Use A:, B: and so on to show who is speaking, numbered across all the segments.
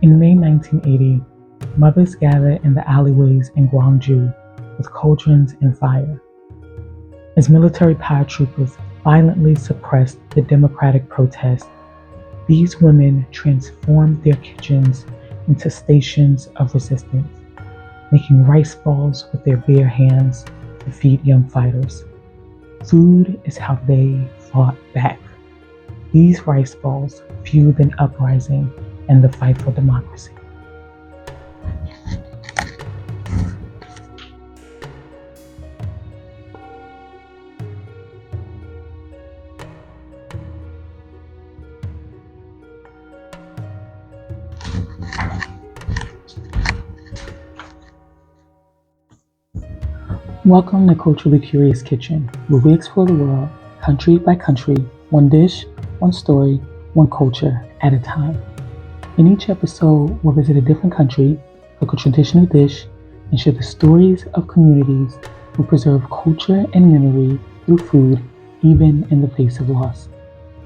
A: In May 1980, mothers gathered in the alleyways in Gwangju with cauldrons and fire. As military paratroopers violently suppressed the democratic protest, these women transformed their kitchens into stations of resistance, making rice balls with their bare hands to feed young fighters. Food is how they fought back. These rice balls fueled an uprising and the fight for democracy. Welcome to Culturally Curious Kitchen, where we explore the world, country by country, one dish, one story, one culture at a time. In each episode, we'll visit a different country, cook a traditional dish, and share the stories of communities who preserve culture and memory through food, even in the face of loss.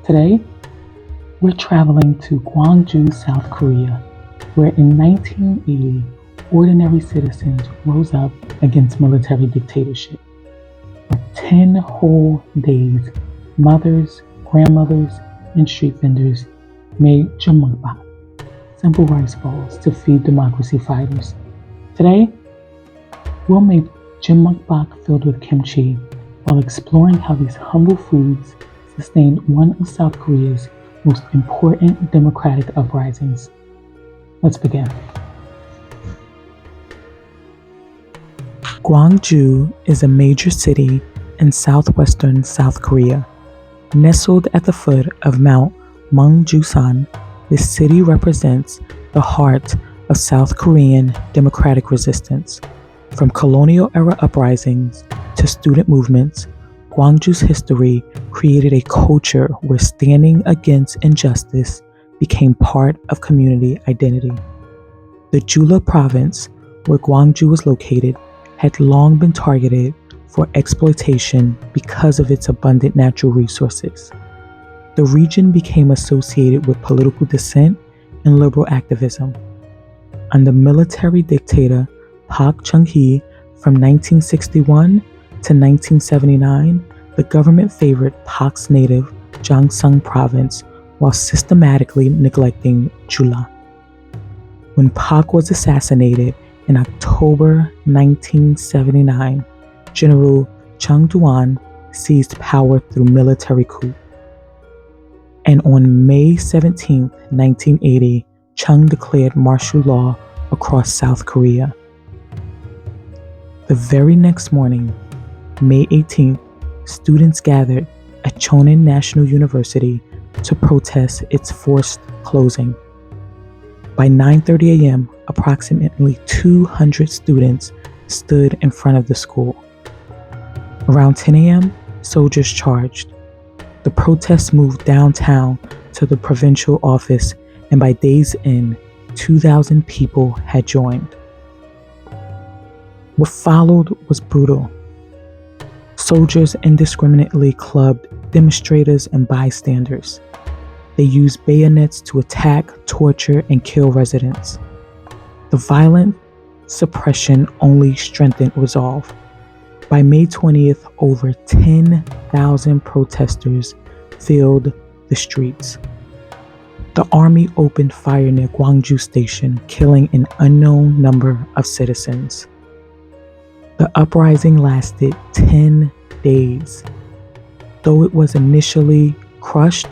A: Today, we're traveling to Gwangju, South Korea, where in 1980, ordinary citizens rose up against military dictatorship. For 10 whole days, mothers, grandmothers, and street vendors made Jumeokbap, simple rice balls to feed democracy fighters. Today, we'll make Jumeokbap filled with kimchi while exploring how these humble foods sustained one of South Korea's most important democratic uprisings. Let's begin. Gwangju is a major city in southwestern South Korea. Nestled at the foot of Mount Mungjusan, this city represents the heart of South Korean democratic resistance. From colonial-era uprisings to student movements, Gwangju's history created a culture where standing against injustice became part of community identity. The Jeolla province, where Gwangju is located, had long been targeted for exploitation because of its abundant natural resources. The region became associated with political dissent and liberal activism. Under military dictator Park Chung-hee from 1961 to 1979, the government favored Park's native Gyeongsang province while systematically neglecting Jeolla. When Park was assassinated in October 1979, General Chung Doo-hwan seized power through military coup. And on May 17, 1980, Chung declared martial law across South Korea. The very next morning, May 18th, students gathered at Chonin National University to protest its forced closing. By 9:30 a.m., approximately 200 students stood in front of the school. Around 10 a.m., soldiers charged. The protests moved downtown to the provincial office, and by day's end, 2,000 people had joined. What followed was brutal. Soldiers indiscriminately clubbed demonstrators and bystanders. They used bayonets to attack, torture, and kill residents. The violent suppression only strengthened resolve. By May 20th, over 10,000 protesters filled the streets. The army opened fire near Gwangju Station, killing an unknown number of citizens. The uprising lasted 10 days. Though it was initially crushed,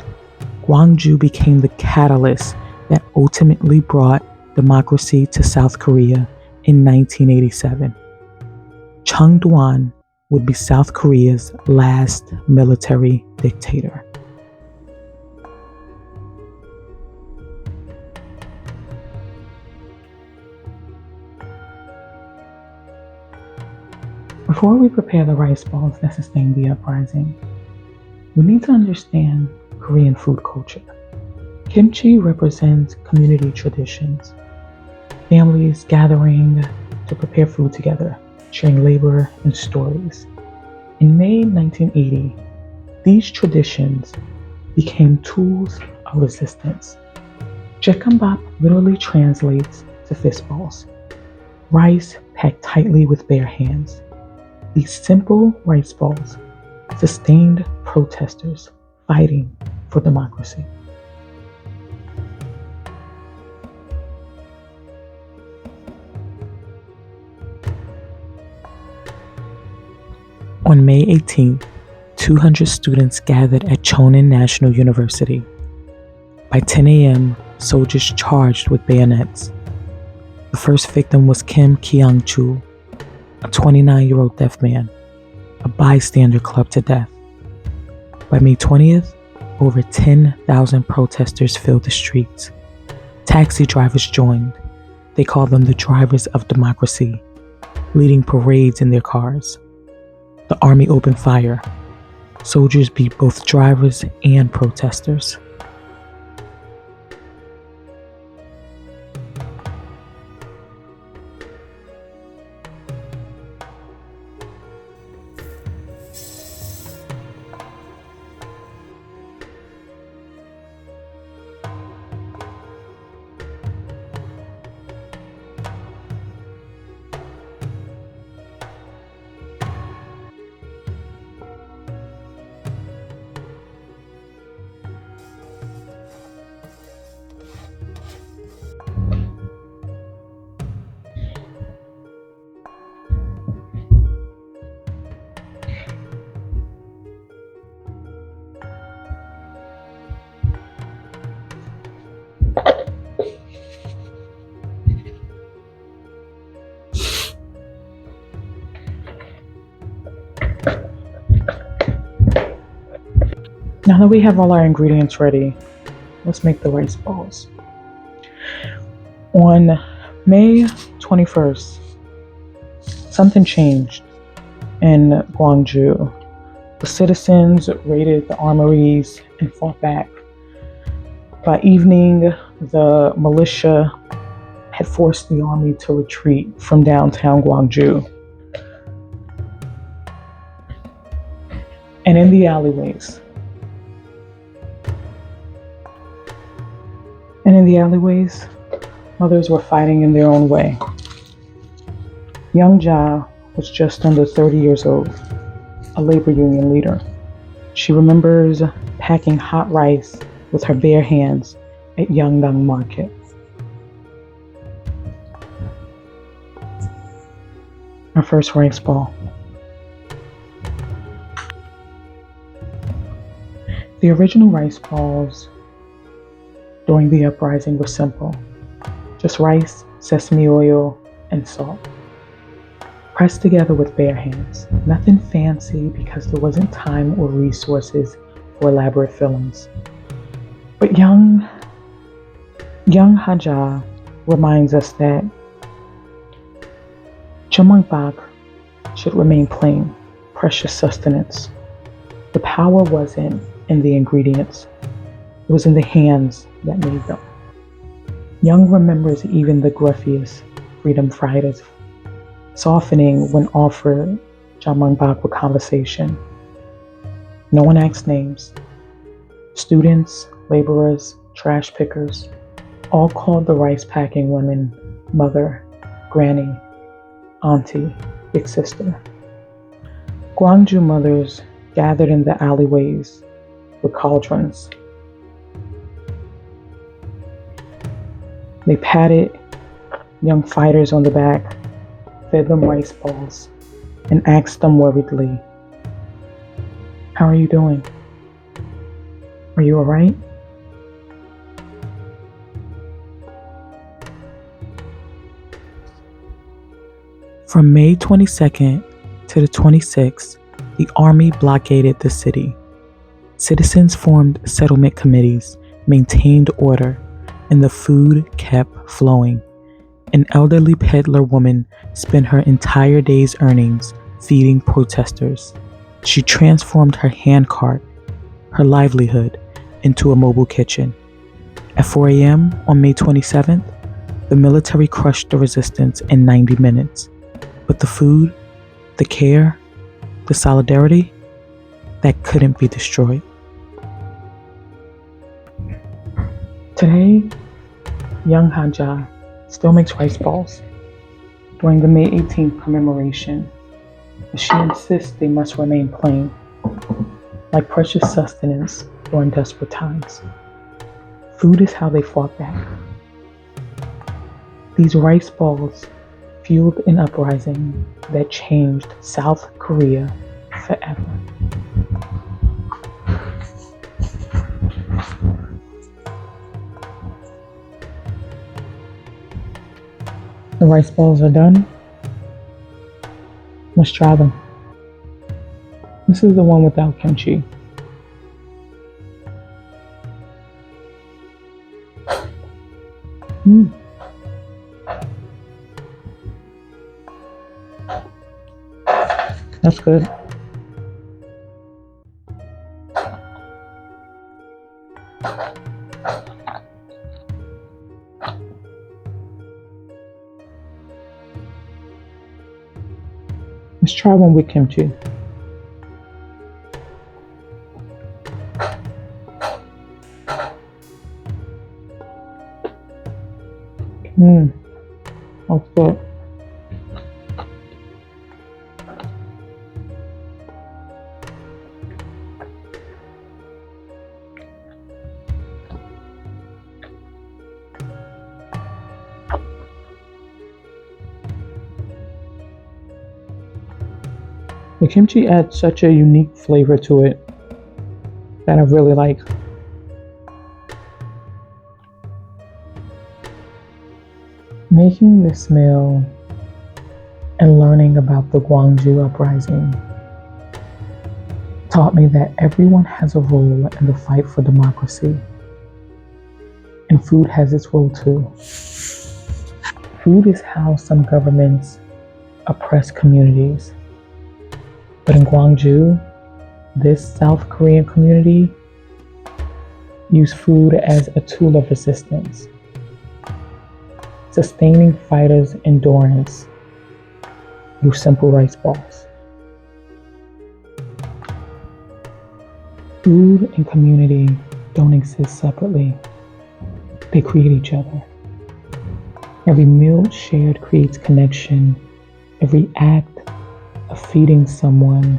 A: Gwangju became the catalyst that ultimately brought democracy to South Korea in 1987. Chung Doo-hwan would be South Korea's last military dictator. Before we prepare the rice balls that sustained the uprising, we need to understand Korean food culture. Kimchi represents community traditions, families gathering to prepare food together, sharing labor and stories. In May 1980, these traditions became tools of resistance. Jumeokbap literally translates to fistballs, rice packed tightly with bare hands. These simple rice balls sustained protesters fighting for democracy. On May 18th, 200 students gathered at Chonin National University. By 10 a.m., soldiers charged with bayonets. The first victim was Kim Kyung-chul, a 29-year-old deaf man, a bystander clubbed to death. By May 20th, over 10,000 protesters filled the streets. Taxi drivers joined. They called them the drivers of democracy, leading parades in their cars. The army opened fire. Soldiers beat both drivers and protesters. Now that we have all our ingredients ready, let's make the rice balls. On May 21st, something changed in Gwangju. The citizens raided the armories and fought back. By evening, the militia had forced the army to retreat from downtown Gwangju. And in the alleyways, mothers were fighting in their own way. Young Ja was just under 30 years old, a labor union leader. She remembers packing hot rice with her bare hands at Yangdang Market. Her first rice ball. The original rice balls during the uprising were simple. Just rice, sesame oil, and salt. Pressed together with bare hands. Nothing fancy because there wasn't time or resources for elaborate fillings. But young Haja reminds us that Jumeokbap should remain plain, precious sustenance. The power wasn't in the ingredients. It was in the hands that made them. Young remembers even the gruffiest freedom fighters softening when offered Jumeokbap with conversation. No one asked names. Students, laborers, trash pickers, all called the rice packing women mother, granny, auntie, big sister. Gwangju mothers gathered in the alleyways with cauldrons. They patted young fighters on the back, fed them rice balls, and asked them worriedly, "How are you doing? Are you all right?" From May 22nd to the 26th, the army blockaded the city. Citizens formed settlement committees, maintained order, and the food kept flowing. An elderly peddler woman spent her entire day's earnings feeding protesters. She transformed her handcart, her livelihood, into a mobile kitchen. At 4 a.m. on May 27th, the military crushed the resistance in 90 minutes. But the food, the care, the solidarity, that couldn't be destroyed. Today, Young Hanja still makes rice balls during the May 18th commemoration, but she insists they must remain plain, like precious sustenance during desperate times. Food is how they fought back. These rice balls fueled an uprising that changed South Korea forever. The rice balls are done. Let's try them. This is the one without kimchi. That's good. Let's try one with kimchi. That's good. The kimchi adds such a unique flavor to it that I really like. Making this meal and learning about the Gwangju Uprising taught me that everyone has a role in the fight for democracy, and food has its role too. Food is how some governments oppress communities. But in Gwangju, this South Korean community used food as a tool of resistance, sustaining fighters' endurance through simple rice balls. Food and community don't exist separately. They create each other. Every meal shared creates connection. Every act of feeding someone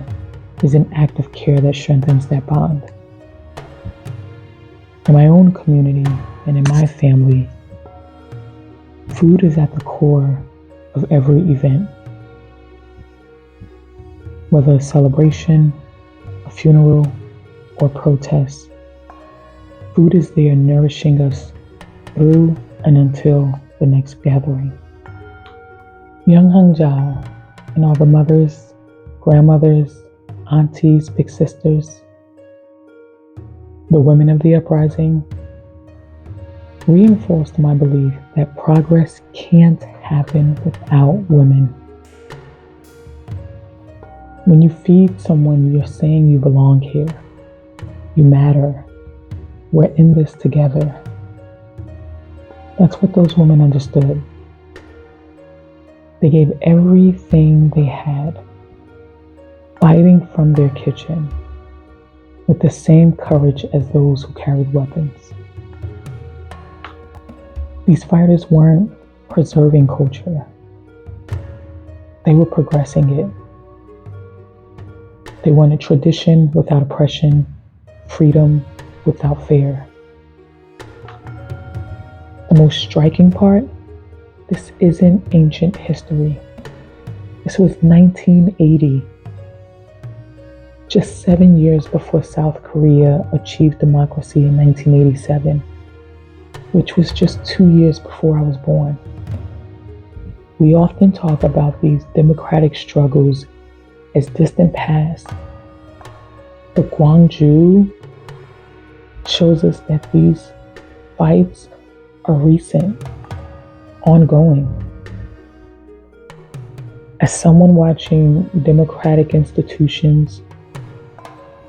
A: is an act of care that strengthens that bond. In my own community and in my family, food is at the core of every event. Whether a celebration, a funeral, or protest, food is there nourishing us through and until the next gathering. Young Hanja and all the mothers, grandmothers, aunties, big sisters, the women of the uprising, reinforced my belief that progress can't happen without women. When you feed someone, you're saying you belong here. You matter. We're in this together. That's what those women understood. They gave everything they had, fighting from their kitchen with the same courage as those who carried weapons. These fighters weren't preserving culture. They were progressing it. They wanted tradition without oppression, freedom without fear. The most striking part, this isn't ancient history. This was 1980, just 7 years before South Korea achieved democracy in 1987, which was just 2 years before I was born. We often talk about these democratic struggles as distant past, but Gwangju shows us that these fights are recent, ongoing. As someone watching democratic institutions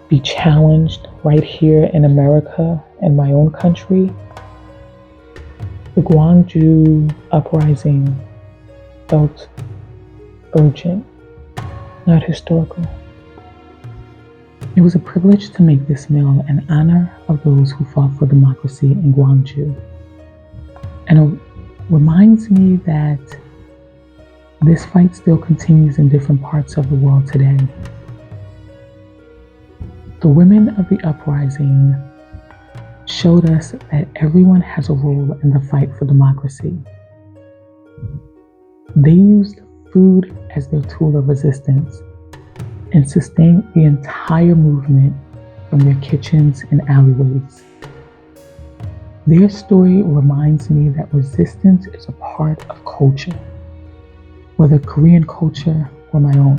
A: be challenged right here in America and my own country, the Gwangju Uprising felt urgent, not historical. It was a privilege to make this meal in honor of those who fought for democracy in Gwangju, And it reminds me that this fight still continues in different parts of the world today. The women of the uprising showed us that everyone has a role in the fight for democracy. They used food as their tool of resistance and sustained the entire movement from their kitchens and alleyways. Their story reminds me that resistance is a part of culture, whether Korean culture or my own.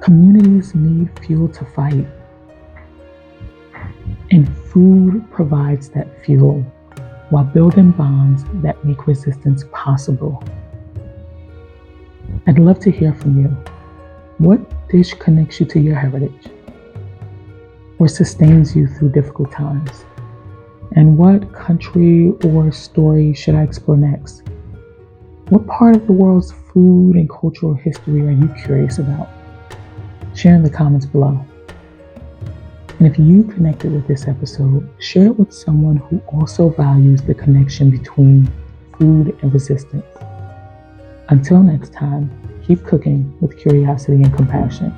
A: Communities need fuel to fight, and food provides that fuel while building bonds that make resistance possible. I'd love to hear from you. What dish connects you to your heritage or sustains you through difficult times? And what country or story should I explore next? What part of the world's food and cultural history are you curious about? Share in the comments below. And if you connected with this episode, share it with someone who also values the connection between food and resistance. Until next time, keep cooking with curiosity and compassion.